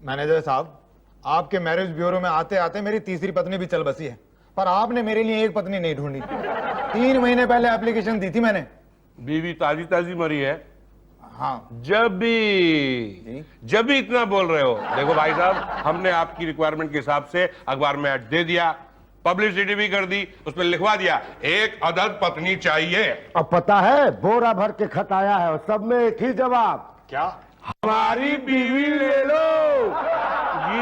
Manager साहब, आपके marriage bureau में आते आते मेरी तीसरी पत्नी भी चल बसी है, पर आपने मेरे लिए एक पत्नी नहीं ढूंढी। 3 महीने पहले एप्लीकेशन दी थी मैंने। बीवी ताजी ताजी मरी है। हाँ। जब भी इतना बोल रहे हो, देखो भाई साहब, हमने आपकी रिक्वायरमेंट के हिसाब से अखबार में ऐड दे दिया, पब्लिसिटी भी कर दी, उसमें लिखवा दिया एक अदद पत्नी चाहिए। अब पता है बोरा भर के खत आया है और सब में एक ही जवाब। क्या? हमारी बीवी ले लो। जी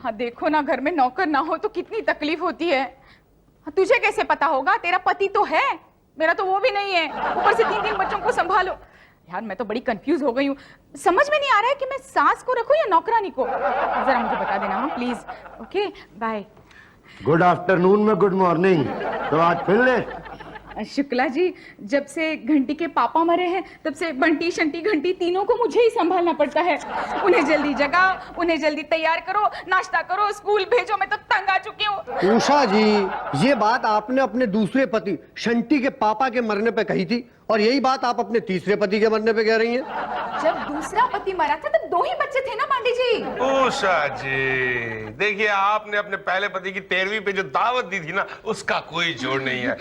हाँ देखो ना, घर में नौकर ना हो तो कितनी तकलीफ होती है। हाँ, तुझे कैसे पता होगा? तेरा पति तो है, मेरा तो वो भी नहीं है, ऊपर से 3 बच्चों को संभालो। यार मैं तो बड़ी कंफ्यूज हो गई हूँ, समझ में नहीं आ रहा है कि मैं सास को रखूं या नौकरानी को। जरा मुझे बता देना हाँ please. Okay bye. Good afternoon में गुड मॉर्निंग। तो आज फिर लेट? शुक्ला जी, जब से घंटी के पापा मरे हैं तब से बंटी शंटी घंटी तीनों को मुझे ही संभालना पड़ता है। उन्हें जल्दी जगाओ, उन्हें जल्दी तैयार करो, नाश्ता करो, स्कूल भेजो, मैं तो तंग आ चुकी हूँ। उषा जी, ये बात आपने अपने दूसरे पति शंटी के पापा के मरने पे कही थी और यही बात आप अपने तीसरे पति के मरने पे कह रही हैं। जब दूसरा पति मरा था तब 2 ही बच्चे थे ना पांडे जी। उषा जी, देखिए आपने अपने पहले पति की 13वीं पे जो दावत दी थी ना, उसका कोई जोड़ नहीं है।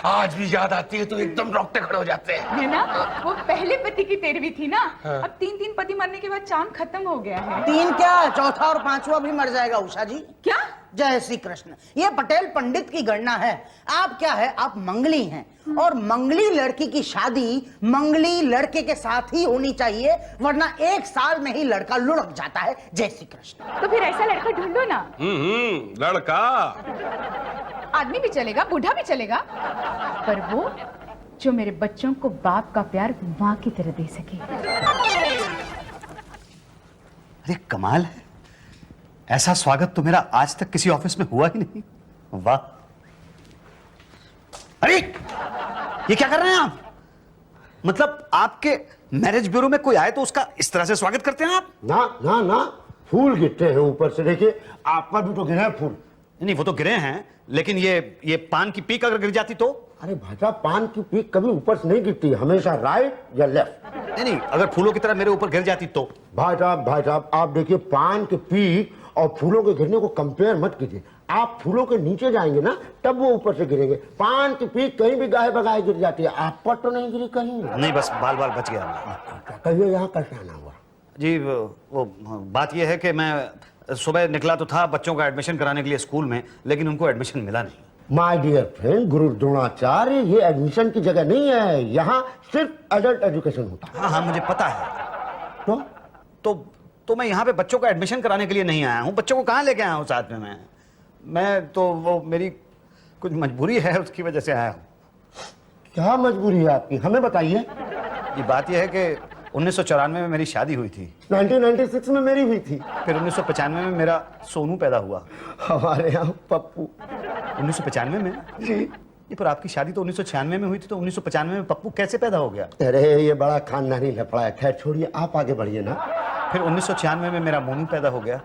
आज भी याद आती है तो एकदम रोंगटे खड़े हो जाते हैं, है ना? वो पहले पति की 13वीं थी ना। हाँ। अब 3 पति मरने के बाद चांद खत्म हो गया है। 3 क्या, चौथा और 5वां भी मर जाएगा उषा जी। क्या? जय श्री कृष्ण। ये पटेल पंडित की गणना है। आप क्या है, आप मंगली हैं और मंगली लड़की की शादी मंगली लड़के के साथ ही होनी चाहिए, वरना 1 साल में ही लड़का लुढ़क जाता है। जय श्री कृष्ण। तो फिर ऐसा लड़का ढूंढो ना। लड़का आदमी भी चलेगा, बूढ़ा भी चलेगा, पर वो जो मेरे बच्चों को बाप का प्यार माँ की तरह दे सके। अरे कमाल है, ऐसा स्वागत तो मेरा आज तक किसी ऑफिस में हुआ ही नहीं। वाह। अरे ये क्या कर रहे हैं आप? मतलब आपके मैरिज ब्यूरो में कोई आए तो उसका इस तरह से स्वागत करते हैं आप? ना ना ना, फूल गिरते हैं ऊपर से। देखिए आप पर भी तो गिरे हैं फूल। नहीं, वो तो गिरे हैं, लेकिन ये पान की पीक अगर गिर जाती तो? अरे भाई साहब, पान की पीक कभी ऊपर से नहीं गिरती, हमेशा राइट या लेफ्ट। नहीं, अगर फूलों की तरह मेरे ऊपर गिर जाती तो? भाई साहब आप देखिए, पान की पीक और फूलों के गिरने को कंपेयर मत कीजिए। आप फूलों के नीचे जाएंगे ना, तब वो ऊपर से गिरेंगे। पान की पीक कहीं भी गाहे बगाहे गिर जाती है, आप पर तो नहीं गिरी कहीं? नहीं, बस बाल बाल बच गया। कहिए यहाँ कैसे आना हुआ? जी वो बात यह है कि मैं सुबह निकला तो था बच्चों का एडमिशन कराने के लिए स्कूल में, लेकिन उनको एडमिशन मिला नहीं। माय डियर फ्रेंड, गुरु द्रोणाचार्य, ये एडमिशन की जगह नहीं है। यहाँ सिर्फ एडल्ट एजुकेशन होता है। हाँ हाँ, मुझे पता है। तो मैं यहाँ पे बच्चों का एडमिशन कराने के लिए नहीं आया हूँ। बच्चों को कहाँ लेके आया हूँ साथ में? मैं तो वो मेरी कुछ मजबूरी है, उसकी वजह से आया हूँ। क्या मजबूरी है आपकी, हमें बताइए। ये बात यह है कि 1994 में मेरी शादी हुई थी। 1996 में मेरी हुई थी। फिर 1995 में मेरा सोनू पैदा हुआ। हमारे यहाँ पप्पू। 1995 में? जी। ये पर आपकी शादी तो 1996 में हुई थी, तो 1995 में पप्पू कैसे पैदा हो गया? अरे ये बड़ा खानदानी लफड़ा है, खैर छोड़िए, आप आगे बढ़िए ना। फिर 1996 में मेरा मोनू पैदा हो गया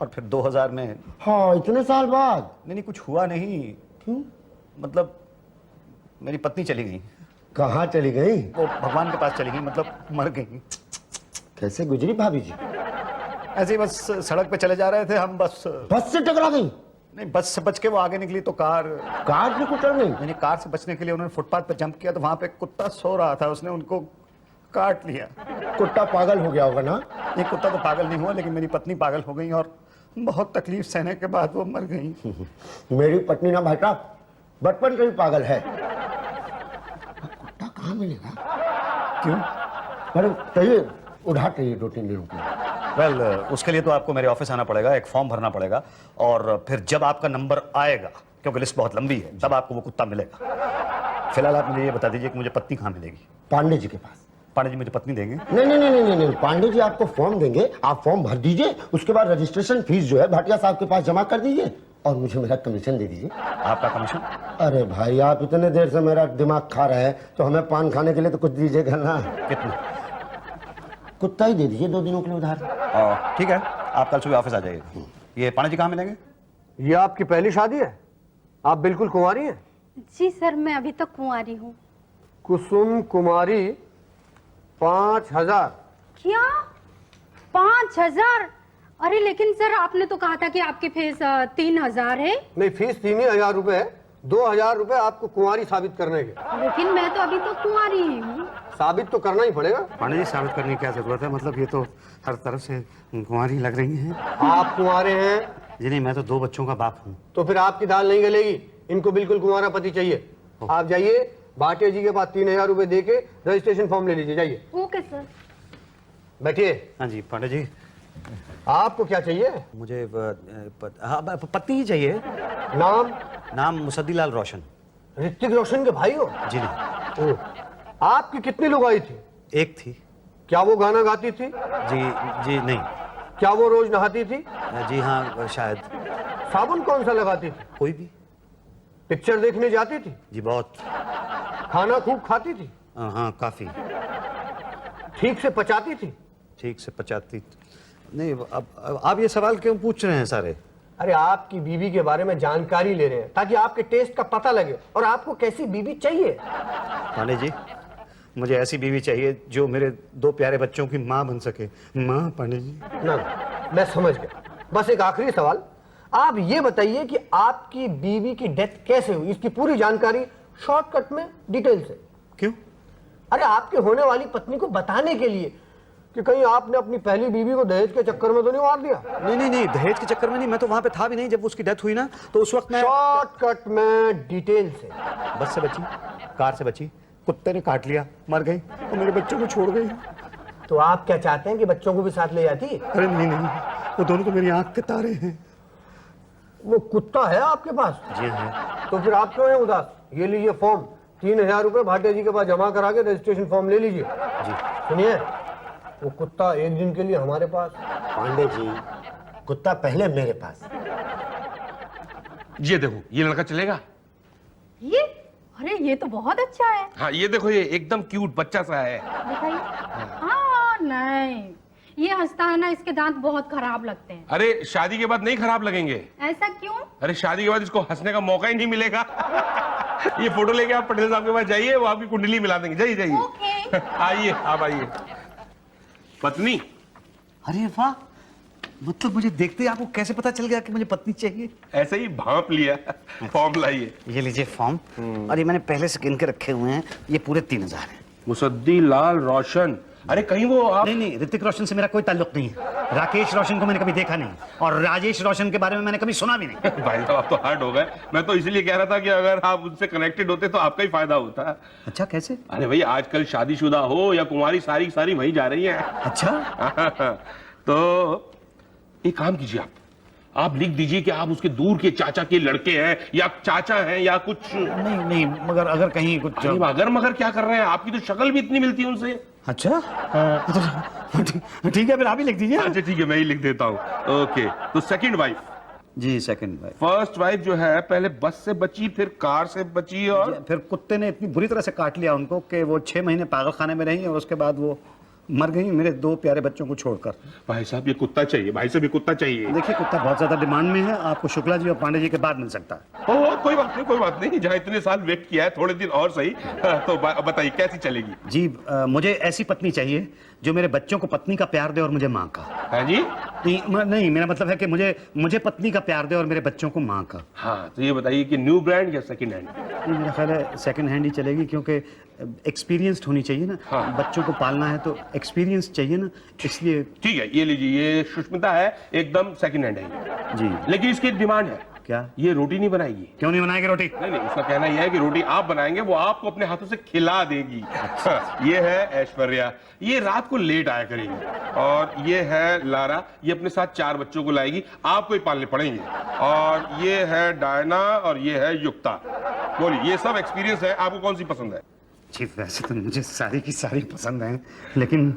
और फिर 2000 में। हाँ, इतने साल बाद? नहीं, कुछ हुआ नहीं। क्यों? मतलब मेरी पत्नी चली गई। कहाँ चली गई? वो भगवान के पास चली गई, मतलब मर गई। कैसे गुजरी भाभी जी? ऐसे ही बस सड़क पे चले जा रहे थे हम, बस से टकरा गई? नहीं, बस से बच के वो आगे निकली तो कार से कुचल गई? मैंने कार से बचने के लिए उन्होंने फुटपाथ पर जंप किया, तो वहां पे कुत्ता सो रहा था, उसने उनको काट लिया। कुत्ता पागल हो गया होगा ना? ये कुत्ता तो पागल नहीं हुआ, लेकिन मेरी पत्नी पागल हो गई और बहुत तकलीफ सहने के बाद वो मर गई। मेरी पत्नी ना भाई साहब बचपन से ही पागल है। कुत्ता कहाँ मिलेगा? क्यों? अरे चाहिए, उधार चाहिए 2-3 दिनों की। वेल, उसके लिए तो आपको मेरे ऑफिस आना पड़ेगा, एक फॉर्म भरना पड़ेगा, और फिर जब आपका नंबर आएगा, क्योंकि लिस्ट बहुत लंबी है, तब आपको वो कुत्ता मिलेगा। फिलहाल आप मुझे ये बता दीजिए कि मुझे पत्नी कहाँ मिलेगी? पांडे जी के पास। पांडे जी मुझे पत्नी देंगे? नहीं, पांडे जी आपको फॉर्म देंगे, आप फॉर्म भर दीजिए, उसके बाद रजिस्ट्रेशन फीस जो है भाटिया साहब के पास जमा कर दीजिए और मुझे मेरा कमीशन दे दीजिए। आपका कमीशन? अरे भाई, आप इतने देर से मेरा दिमाग खा रहे हैं, तो हमें पान खाने के लिए तो कुछ दीजिएगा ना। कितना? कुत्ता ही दे दीजिए 2 दिनों के लिए उधार। ठीक है, आप कल सुबह ऑफिस आ जाइए। ये पांडे जी कहाँ मिलेंगे? ये आपकी पहली शादी है? आप बिल्कुल कुंवारी हैं? जी सर, मैं अभी तक कुंवारी हूँ। कुसुम कुमारी 5000। क्या? 5,000? अरे लेकिन सर आपने तो कहा था कि आपकी फीस 3,000 है। नहीं, फीस 3,000 रुपए है। 2,000 रुपए आपको कुंवारी साबित करने के। लेकिन मैं तो अभी तो कुंवारी ही हूँ। साबित तो करना ही पड़ेगा। पांडे जी, साबित करने की क्या जरूरत है? मतलब ये तो हर तरफ से कुंवारी लग रही हैं। आप कुंवारे हैं? जी नहीं, मैं तो 2 बच्चों का बाप हूँ। तो फिर आपकी दाल नहीं गलेगी। इनको बिल्कुल कुंवारा पति चाहिए। आप जाइए भाटिया जी के पास 3,000 रुपए दे के रजिस्ट्रेशन फॉर्म ले लीजिए। जाइए, ओके सर। बैठिए। हाँ जी पांडे जी, आपको क्या चाहिए? मुझे पत्नी ही चाहिए। नाम? नाम मुसद्दीलाल रोशन। ऋतिक रोशन के भाई हो? जी नहीं। ओह, आपकी कितनी लुगाई थी? एक थी। क्या वो गाना गाती थी? जी जी नहीं। क्या वो रोज नहाती थी? जी हाँ, शायद। साबुन कौन सा लगाती थी? कोई भी। पिक्चर देखने जाती थी? जी बहुत। खाना खूब खाती थी? हाँ काफी। ठीक से पचाती थी? ठीक से पचाती नहीं। अब आप ये सवाल क्यों पूछ रहे हैं सारे? अरे आपकी बीवी के बारे में जानकारी ले रहे हैं ताकि आपके टेस्ट का पता लगे और आपको कैसी बीवी चाहिए। पांडे जी, मुझे ऐसी बीवी चाहिए जो मेरे 2 प्यारे बच्चों की माँ बन सके। माँ पांडे जी। ना, मैं समझ गया। बस एक आखिरी सवाल, आप ये बताइए कि आपकी बीवी की डेथ कैसे हुई, इसकी पूरी जानकारी शॉर्टकट में डिटेल से। क्यों? अरे आपके होने वाली पत्नी को बताने के लिए कि कहीं आपने अपनी पहली बीवी को दहेज के चक्कर में तो नहीं मार दिया। नहीं, दहेज के चक्कर में नहीं। मैं तो वहां पे था भी नहीं जब उसकी डेथ हुई ना, तो उस वक्त मैं शॉर्टकट में डिटेल से। बस से बची, कार से बची, कुत्ते ने काट लिया, मर गई और मेरे बच्चों को छोड़ गई। तो आप क्या चाहते हैं कि बच्चों को भी साथ ले जाती? अरे नहीं, वो दोनों तो मेरी आंख के तारे हैं। वो कुत्ता है आपके पास? जी हाँ। तो फिर आप क्यों हैं उदास? ये लीजिए फॉर्म, 3,000 रुपए भाटिया जी के पास जमा करा के रजिस्ट्रेशन फॉर्म ले लीजिए। जी। सुनिए, वो कुत्ता एक दिन के लिए हमारे पास। पांडे जी, कुत्ता पहले मेरे पास। ये देखो, ये लड़का चलेगा? ये? अरे ये तो बहुत अच्छा है। हाँ, ये देखो, ये एकदम क्यूट बच्चा सा है। दिखाइए। हाँ नहीं, ये हंसता है ना, इसके दांत बहुत खराब लगते हैं। अरे शादी के बाद नहीं खराब लगेंगे। ऐसा क्यों? अरे शादी के बाद इसको हंसने का मौका ही नहीं मिलेगा। ये फोटो लेके आप पटेल साहब के पास जाइए, वो आपकी कुंडली मिला देंगे। जाइए ओके। आइए, आप आइए। पत्नी? अरे वाह, मतलब मुझे देखते ही आपको कैसे पता चल गया कि मुझे पत्नी चाहिए? ऐसे ही भांप लिया। फॉर्म लाइए। ये लीजिए फॉर्म, और ये मैंने पहले से गिन के रखे हुए हैं। ये पूरे 3,000 हैं। मुसद्दीलाल रोशन? अरे कहीं वो आप... नहीं, ऋतिक रोशन से मेरा कोई ताल्लुक नहीं है। राकेश रोशन को मैंने कभी देखा नहीं, और राजेश रोशन के बारे में मैंने कभी सुना भी नहीं। भाई साहब, आप तो हार्ड हो गए। मैं तो इसलिए कह रहा था कि अगर आप उनसे कनेक्टेड होते तो आपका ही फायदा होता। अच्छा, कैसे? अरे भाई, आजकल शादीशुदा हो या कुंवारी, सारी सारी वही जा रही है। अच्छा। तो एक काम कीजिए, आप लिख दीजिए कि आप उसके दूर के चाचा के लड़के हैं या चाचा हैं या कुछ। नहीं, मगर अगर कहीं कुछ... अरे मगर मगर क्या कर रहे हैं? आपकी तो शक्ल भी इतनी मिलती है उनसे। अच्छा, ठीक है, फिर आप ही लिख दीजिए। अच्छा ठीक है, मैं ही लिख देता हूँ। ओके, तो सेकंड वाइफ? जी, सेकंड वाइफ। फर्स्ट वाइफ जो है, पहले बस से बची, फिर कार से बची, और फिर कुत्ते ने इतनी बुरी तरह से काट लिया उनको कि वो 6 महीने पागल खाने में रही, और उसके बाद वो मर गई मेरे 2 प्यारे बच्चों को छोड़कर। भाई साहब, ये कुत्ता चाहिए। भाई साहब, ये कुत्ता चाहिए। देखिए, कुत्ता बहुत ज्यादा डिमांड में है, आपको शुक्ला जी और पांडे जी के बाद मिल सकता है। ओ, कोई बात नहीं, कोई बात नहीं। जहाँ इतने साल वेट किया है, थोड़े दिन और सही। तो बताइए कैसी चलेगी? जी, मुझे ऐसी पत्नी चाहिए जो मेरे बच्चों को पत्नी का प्यार दे और मुझे माँ का। है जी? नहीं, मेरा मतलब है कि मुझे पत्नी का प्यार दे और मेरे बच्चों को माँ का। हाँ, तो ये बताइए कि न्यू ब्रांड या सेकंड हैंड? मेरा ख्याल है सेकंड हैंड ही चलेगी, क्योंकि एक्सपीरियंस्ड होनी चाहिए ना। हाँ। बच्चों को पालना है तो एक्सपीरियंस चाहिए ना, इसलिए। ठीक है, ये लीजिए। ये सुष्मिता है, एकदम सेकंड हैंड है जी। लेकिन इसकी एक डिमांड है। क्या? ये रोटी नहीं बनाएगी। क्यों नहीं बनाएगी रोटी? नहीं, उसका कहना यह है कि रोटी आप बनाएंगे, वो आपको अपने हाथों से खिला देगी। ये है ऐश्वर्या, ये रात को लेट आया करेगी। और ये है लारा, ये अपने साथ 4 बच्चों को लाएगी, आपको ही पालने पड़ेंगे। और ये है डायना, और ये है युक्ता। बोलिए, ये सब एक्सपीरियंस है, आपको कौन सी पसंद है? जी, वैसे तो मुझे सारी की सारी पसंद है, लेकिन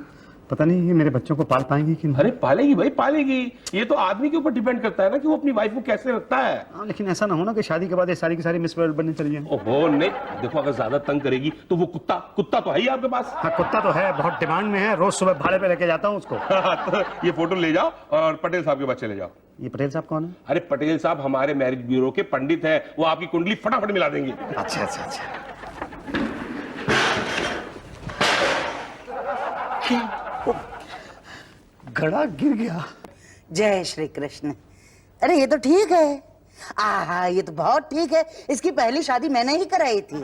पता नहीं ये मेरे बच्चों को पाल पाएंगी कि नहीं। अरे पालेगी भाई, पालेगी। ये तो आदमी के ऊपर डिपेंड करता है ना कि वो अपनी वाइफ को कैसे रखता है। हाँ, लेकिन ऐसा ना हो ना कि शादी के बाद ये सारी की सारी मिस वर्ल्ड बननी चली जाए। ओहो नहीं, देखो, अगर ज्यादा तंग करेगी तो वो कुत्ता तो है ही आपके पास। हाँ, कुत्ता तो है, बहुत डिमांड में है, रोज सुबह भाड़े पे लेके जाता हूँ उसको। तो ये फोटो ले जाओ और पटेल साहब के पास चले जाओ। ये पटेल साहब कौन है? अरे पटेल साहब हमारे मैरिज ब्यूरो के पंडित हैं, वो आपकी कुंडली फटाफट मिला देंगे। अच्छा। घड़ा गिर गया। जय श्री कृष्ण। अरे ये तो ठीक है। आहा, ये तो बहुत ठीक है। इसकी पहली शादी मैंने ही कराई थी।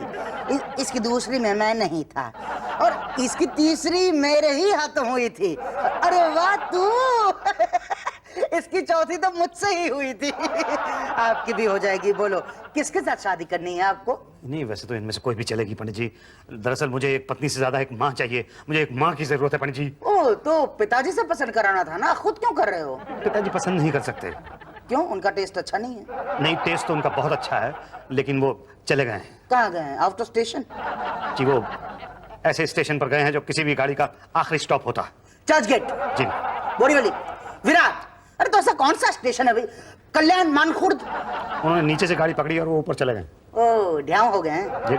इसकी दूसरी में मैं नहीं था और इसकी तीसरी मेरे ही हाथों हुई थी। अरे वाह तू। इसकी चौथी तो मुझसे ही हुई थी। आपकी भी हो जाएगी। बोलो किसके साथ शादी करनी है आपको? नहीं, वैसे तो इनमें से कोई भी चलेगी पंडित जी। दरअसल मुझे एक पत्नी से ज्यादा एक माँ चाहिए। मुझे एक माँ की जरूरत है पंडित जी। ओ, तो पिताजी से पसंद कराना था ना, खुद क्यों कर रहे हो? पिताजी पसंद नहीं कर सकते। क्यों? उनका टेस्ट अच्छा नहीं है? नहीं, टेस्ट तो उनका बहुत अच्छा है, लेकिन वो चले गए हैं। कहाँ गए हैं? Out of station? जी, वो ऐसे स्टेशन पर गए हैं जो किसी भी गाड़ी का आखिरी स्टॉप होता है। चर्च गेट? जी। बोरीवली? विराट? अरे तो ऐसा कौन सा स्टेशन है भाई? कल्याण, मानखुर्द? उन्होंने नीचे से गाड़ी पकड़ी और वो ऊपर चले गए। ओ, ढ्याव हो गए हैं? जी,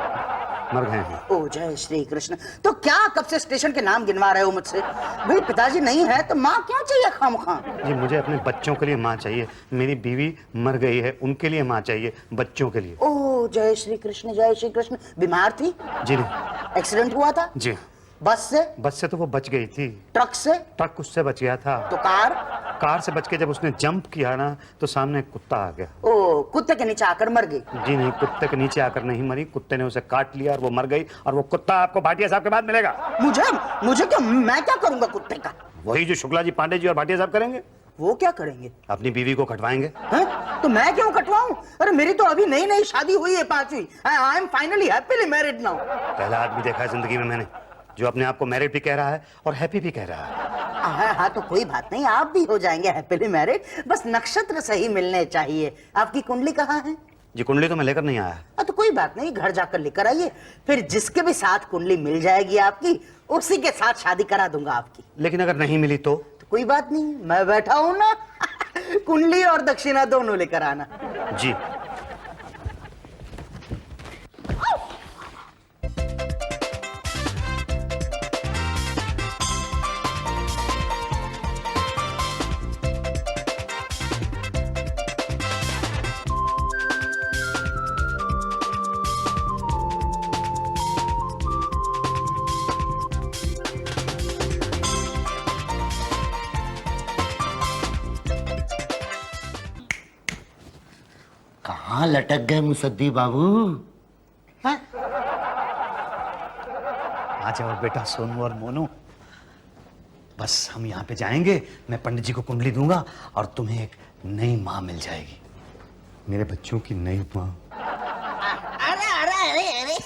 मर गए हैं। ओ जय श्री कृष्ण। तो क्या कब से स्टेशन के नाम गिनवा रहे हो मुझसे? भाई पिताजी नहीं है तो माँ क्यों चाहिए खामखा? जी, मुझे अपने बच्चों के लिए माँ चाहिए। मेरी बीवी मर गई है, उनके लिए माँ चाहिए, बच्चों के लिए। ओ जय श्री कृष्ण, जय श्री कृष्ण। बीमार थी? जी नहीं। एक्सीडेंट हुआ था? जी। बस से? बस से तो वो बच गई थी। ट्रक से? ट्रक उससे बच गया था। तो कार? कार से बच के जब उसने जंप किया ना तो सामने कुत्ता आ गया। ओ, कुत्ते के नीचे आकर मर गई? जी नहीं, कुत्ते के नीचे आकर नहीं मरी, कुत्ते ने उसे काट लिया और वो मर गई। और वो कुत्ता आपको भाटिया साहब के बाद मिलेगा। मुझे क्या? मैं क्या करूंगा कुत्ते का? वही जो शुक्ला जी, पांडे जी और भाटिया साहब करेंगे। वो क्या करेंगे? अपनी बीवी को कटवाएंगे। हैं? तो मैं क्यों कटवाऊं? अरे मेरी तो अभी नई नई शादी हुई है, 5वीं। I am finally happily married now. पहला आदमी देखा है जिंदगी में मैंने जो अपने आप को मैरिड भी कह रहा है और हैप्पी भी कह रहा है। हाँ, तो कोई बात नहीं, आप भी हो जाएंगे हैप्पीली मैरिड। बस नक्षत्र सही मिलने चाहिए। आपकी कुंडली कहाँ है? जी, कुंडली तो मैं लेकर नहीं आया। तो कोई बात नहीं, घर जाकर लेकर आइए। फिर जिसके भी साथ कुंडली मिल जाएगी आपकी, उसी के साथ शादी करा दूंगा आपकी। लेकिन अगर नहीं मिली तो कोई बात नहीं, मैं बैठा हूं ना। कुंडली और दक्षिणा दोनों लेकर आना। जी। कहाँ लटक गए मुसद्दी बाबू? आ जाओ बेटा सोनू और मोनू, बस हम यहाँ पे जाएंगे, मैं पंडित जी को कुंडली दूंगा और तुम्हें एक नई माँ मिल जाएगी, मेरे बच्चों की नई माँ। अरे अरे अरे अरे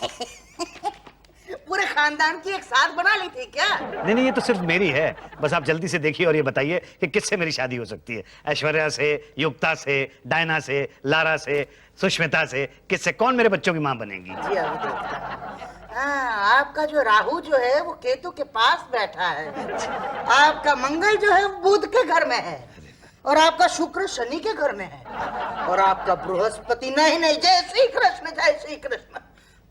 पूरे खानदान की एक साथ बना ली थी क्या? नहीं नहीं, ये तो सिर्फ मेरी है। बस आप जल्दी से देखिए और ये बताइए कि किससे मेरी शादी हो सकती है। ऐश्वर्या से, युक्ता से, डायना से, लारा से, सुष्मिता से, किससे? कौन मेरे बच्चों की माँ बनेगी? जी अभी देखता हूं। हाँ, आपका जो राहु जो है वो केतु के पास बैठा है, आपका मंगल जो है बुध के घर में है, और आपका शुक्र शनि के घर में है, और आपका बृहस्पति नहीं नहीं, जय श्री कृष्ण जय श्री कृष्ण,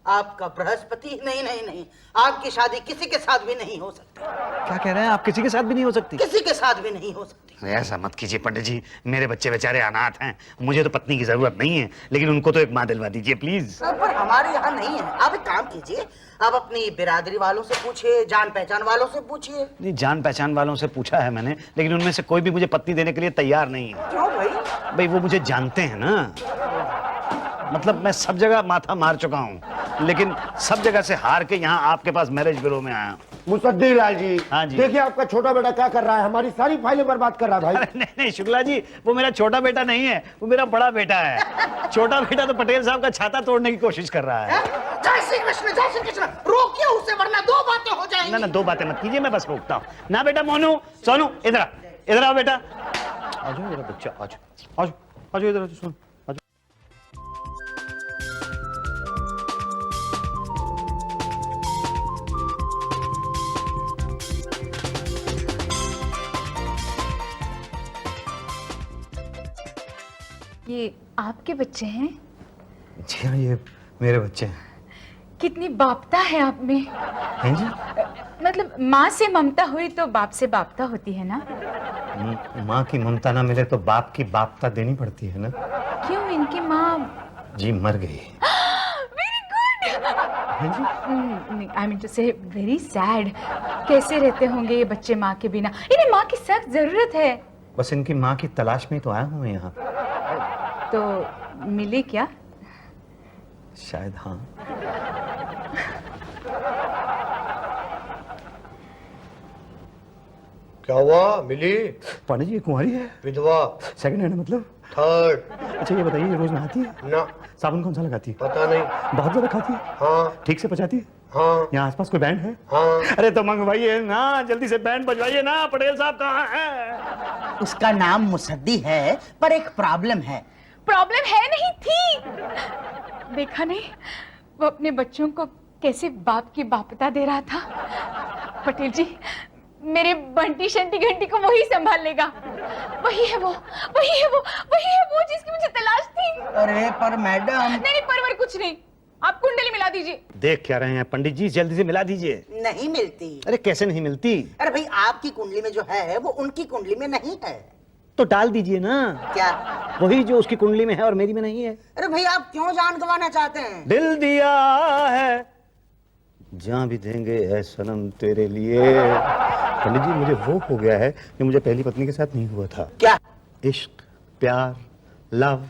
आपका बृहस्पति नहीं नहीं नहीं, आपकी शादी किसी के साथ भी नहीं हो सकती। क्या कह रहे हैं आप? किसी के साथ भी नहीं हो सकती? किसी के साथ भी नहीं हो सकती। ऐसा मत कीजिए पंडित जी, मेरे बच्चे बेचारे अनाथ हैं, मुझे तो पत्नी की जरूरत नहीं है, लेकिन उनको तो एक माँ दिलवा दीजिए प्लीज। पर हमारे यहाँ नहीं है। आप एक काम कीजिए, आप अपनी बिरादरी वालों से पूछिए, जान पहचान वालों से पूछिए। नहीं, जान पहचान वालों से पूछा है मैंने, लेकिन उनमें से कोई भी मुझे पत्नी देने के लिए तैयार नहीं है। क्यों भाई? भाई वो मुझे जानते हैं ना, मतलब मैं सब जगह माथा मार चुका हूँ, लेकिन सब जगह से हार के यहाँ आपके पास मैरिज ब्यूरो में आया हूँ। मुसद्दी लाल जी, हाँ जी। देखिए आपका छोटा बेटा क्या कर रहा है, हमारी सारी फाइलें बर्बाद कर रहा है भाई। अरे नहीं नहीं शुक्ला जी, वो मेरा छोटा बेटा नहीं है, वो मेरा बड़ा बेटा है। छोटा बेटा तो पटेल साहब का छाता तोड़ने की कोशिश कर रहा है। जय श्री कृष्ण जय श्री कृष्ण, रोकिए उसे वरना दो बातें हो जाएंगी। ना ना, दो बातें मत कीजिए, मैं बस रोकता हूँ ना। बेटा मोनू, सोनू, इधर इधर आओ बेटा, आ जाओ मेरा बच्चा, आ जाओ आ जाओ आ जाओ, इधर आ जाओ, सुन आ जाओ। ये आपके बच्चे हैं? जी हाँ, ये मेरे बच्चे हैं। कितनी बापता है आप में। हैं जी? मतलब माँ से ममता हुई तो बाप से बापता होती है ना? माँ की ममता ना मिले तो बाप की बापता देनी पड़ती है ना। क्यों? इनकी माँ जी मर गई। Very good. I mean to say very sad. कैसे रहते होंगे ये बच्चे माँ के बिना? इन्हें माँ की सख्त जरूरत है। बस इनकी माँ की तलाश में तो आया हूँ मैं यहाँ। तो मिली क्या? शायद हाँ। क्या हुआ? मिली? पंडित जी कुंवारी है? विधवा? सेकंड हैंड मतलब? थर्ड? अच्छा ये बताइए, रोज नहाती है? ना, साबुन कौन सा लगाती है? पता नहीं। बहुत ज्यादा खाती है? हाँ ठीक से पचाती है? हाँ यहाँ आसपास कोई बैंड है? हाँ। अरे तो मंगवाइए ना, जल्दी से बैंड बजवाइए ना। पटेल साहब कहाँ हैं? उसका नाम मुसद्दी है, पर एक प्रॉब्लम है। प्रॉब्लम है नहीं थी। देखा नहीं वो अपने बच्चों को कैसे बाप की बापता दे रहा था। पटेल जी, मेरे बंटी शंटी घंटी को वही संभाल लेगा। वही है वो जिसकी मुझे तलाश थी। अरे पर मैडम। नहीं पर कुछ नहीं, आप कुंडली मिला दीजिए। देख क्या रहे हैं पंडित जी, जल्दी से मिला दीजिए। नहीं मिलती। अरे कैसे नहीं मिलती? अरे भाई, आपकी कुंडली में जो है वो उनकी कुंडली में नहीं है। तो डाल दीजिए ना। क्या? वही जो उसकी कुंडली में है और मेरी में नहीं है। अरे भाई, आप क्यों जान गंवाना चाहते हैं? दिल दिया है, जान भी देंगे ऐ सनम तेरे लिए। पंडित जी, मुझे वो हो गया है कि मुझे पहली पत्नी के साथ नहीं हुआ था। क्या? इश्क, प्यार, लव,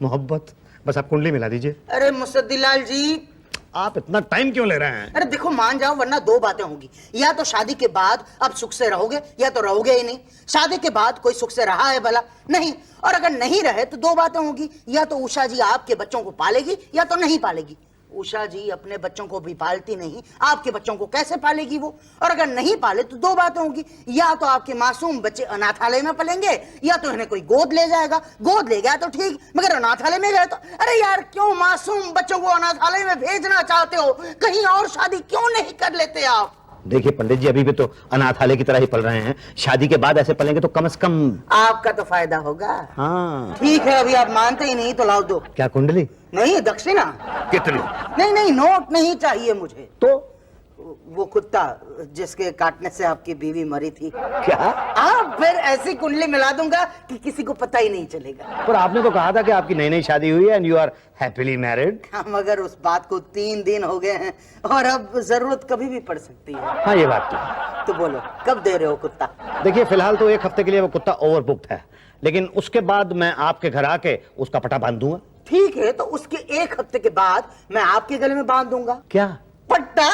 मोहब्बत। बस आप कुंडली मिला दीजिए। अरे मुसद्दीलाल जी, आप इतना टाइम क्यों ले रहे हैं? अरे देखो, मान जाओ वरना दो बातें होंगी। या तो शादी के बाद अब सुख से रहोगे, या तो रहोगे ही नहीं। शादी के बाद कोई सुख से रहा है भला? नहीं। और अगर नहीं रहे तो दो बातें होंगी। या तो उषा जी आपके बच्चों को पालेगी या तो नहीं पालेगी। उषा जी अपने बच्चों को भी पालती नहीं, आपके बच्चों को कैसे पालेगी वो? और अगर नहीं पाले तो दो बातें होंगी। या तो आपके मासूम बच्चे अनाथालय में पलेंगे, या तो इन्हें कोई गोद ले जाएगा। गोद ले गया तो ठीक, मगर अनाथालय में गए तो? अरे यार, क्यों मासूम बच्चों को अनाथालय में भेजना चाहते हो? कहीं और शादी क्यों नहीं कर लेते आप? देखिए पंडित जी, अभी भी तो अनाथालय की तरह ही पल रहे हैं। शादी के बाद ऐसे पलेंगे तो कम से कम आपका तो फायदा होगा। हाँ। ठीक है, अभी आप मानते ही नहीं तो लाओ दो। क्या कुंडली? नहीं, दक्षिणा। कितनी? नहीं, नोट नहीं चाहिए मुझे। तो वो कुत्ता जिसके काटने से आपकी बीवी मरी थी। क्या? आप फिर ऐसी कुंडली मिला दूंगा कि किसी को पता ही नहीं चलेगा। पर आपने तो कहा था कि आपकी नई नई शादी हुई है and you are happily married. मगर उस बात को 3 दिन हो गए हैं और अब जरूरत कभी भी पड़ सकती है। हाँ, ये बात तो है। तो बोलो, कब दे रहे हो कुत्ता? देखिए, फिलहाल तो 1 हफ्ते के लिए वो कुत्ता ओवरबुक्ड है, लेकिन उसके बाद मैं आपके घर आके उसका पटा बांध दूंगा। ठीक है, तो उसके 1 हफ्ते के बाद मैं आपके गले में बांध दूंगा। क्या? पट्टा।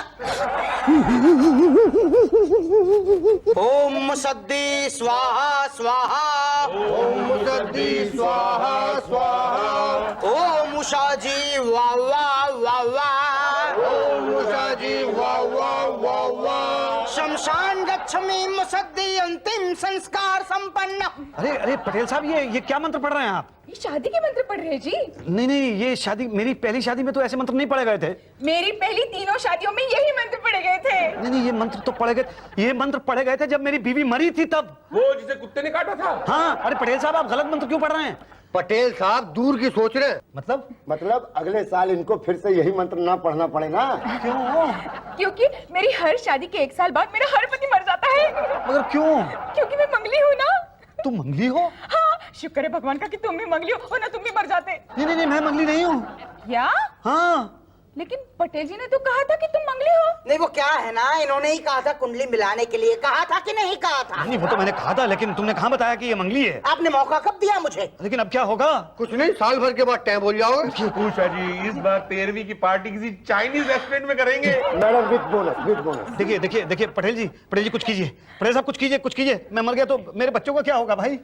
ओम मुसद्दी स्वाहा स्वाहा। ओम मुसद्दी स्वाहा स्वाहा। ओम उषा जी वाह वाह वाह वाह। ओम उषा जी वाह वाह वाह वाह। शमशान गच्छमि मुसद्दी अंतिम संस्कार संपन्न। अरे पटेल साहब, ये क्या मंत्र पढ़ रहे हैं आप? ये शादी के मंत्र पढ़ रहे हैं जी। नहीं, ये शादी, मेरी पहली शादी में तो ऐसे मंत्र नहीं पढ़े गए थे। मेरी पहली 3 शादियों में यही मंत्र पढ़े गए थे। नहीं, ये मंत्र तो पढ़े गए। ये मंत्र पढ़े गए थे जब मेरी बीवी मरी थी तब। वो जिसे कुत्ते ने काटा था। हाँ। अरे पटेल साहब, आप गलत मंत्र क्यों पढ़ रहे हैं? पटेल साहब दूर की सोच रहे हैं। मतलब अगले साल इनको फिर से यही मंत्र ना पढ़ना पड़े ना। क्योंकि मेरी हर शादी के 1 साल बाद मेरा हर पति मर जाता है। मगर क्यों? क्योंकि मैं मंगली हूँ ना। तुम मंगली हो? हाँ, शुक्र है भगवान का कि तुम भी मंगली हो, वरना तुम भी मर जाते। नहीं, मैं मंगली नहीं हूँ। क्या? हाँ। लेकिन पटेल जी ने तो कहा था कि तुम मंगली हो। नहीं, वो क्या है ना, इन्होंने ही कहा था कुंडली मिलाने के लिए। कहा था कि नहीं कहा था? नहीं, वो तो मैंने कहा था, लेकिन तुमने कहाँ बताया कि ये मंगली है? आपने मौका कब दिया मुझे? लेकिन अब क्या होगा? कुछ नहीं, साल भर के बाद टैब बोल जाओगे। उषा जी, इस बार 13वीं की पार्टी किसी चाइनीज रेस्टोरेंट में करेंगे। Madam with bonus. देखिए पटेल जी कुछ कीजिए। पटेल साहब कुछ कीजिए। मैं मर गया तो मेरे बच्चों का क्या होगा भाई?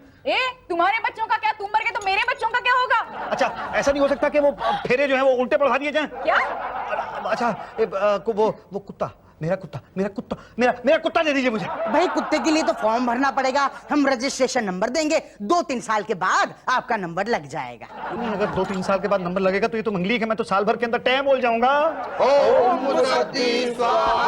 तुम्हारे बच्चों का क्या? तुम मर गए तो मेरे बच्चों का क्या होगा? अच्छा, ऐसा नहीं हो सकता कि वो फेरे जो है वो उल्टे पढ़ा दिए जाएं? क्या? अच्छा, वो कुत्ता, मेरा कुत्ता दे दीजिए मुझे। भाई, कुत्ते के लिए तो फॉर्म भरना पड़ेगा। हम रजिस्ट्रेशन नंबर देंगे, 2-3 साल के बाद आपका नंबर लग जाएगा। नहीं, अगर 2-3 साल के बाद नंबर लगेगा तो ये तो मंगली है। मैं तो साल भर के अंदर टैम बोल जाऊंगा। ओम मुसद्दी स्वाहा